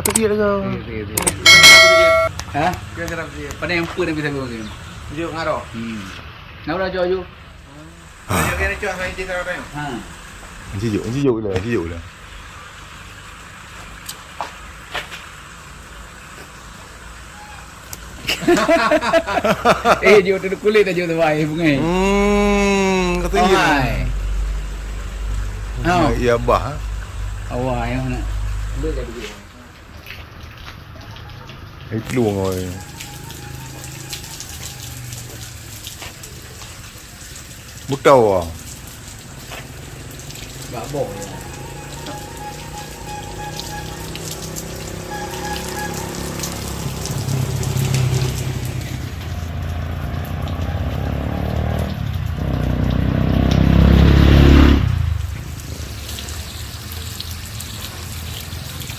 Kata iya dah. Hah? Pada yang pun yang bisa gue begini. Juk ngaruh. Nào ra cho vô. Juk kena cuak saya cerita orang. Ha. Anh dụ là. Vô từ kulit aja tu vai bungai. Kata iya. Iya bah. Awai mana. Đưa cái gì? Hết luôn rồi. Bước đầu à? Bả bổ.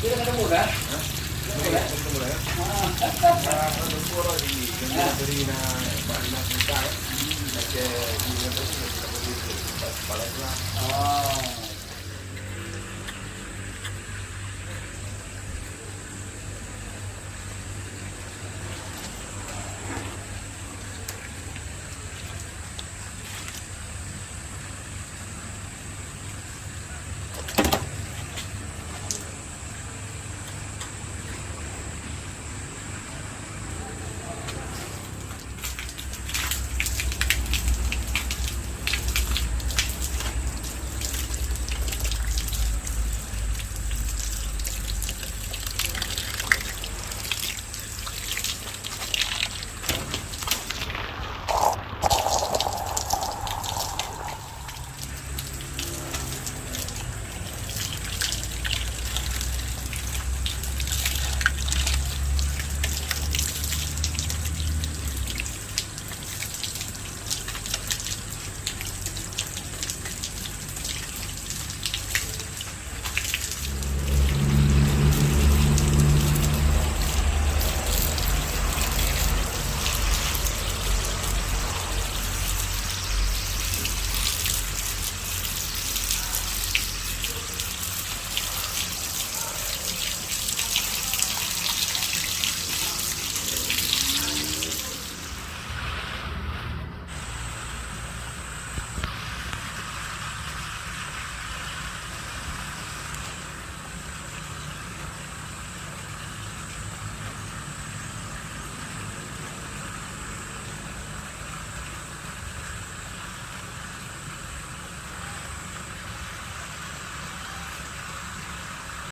Dia ada muda. Oh.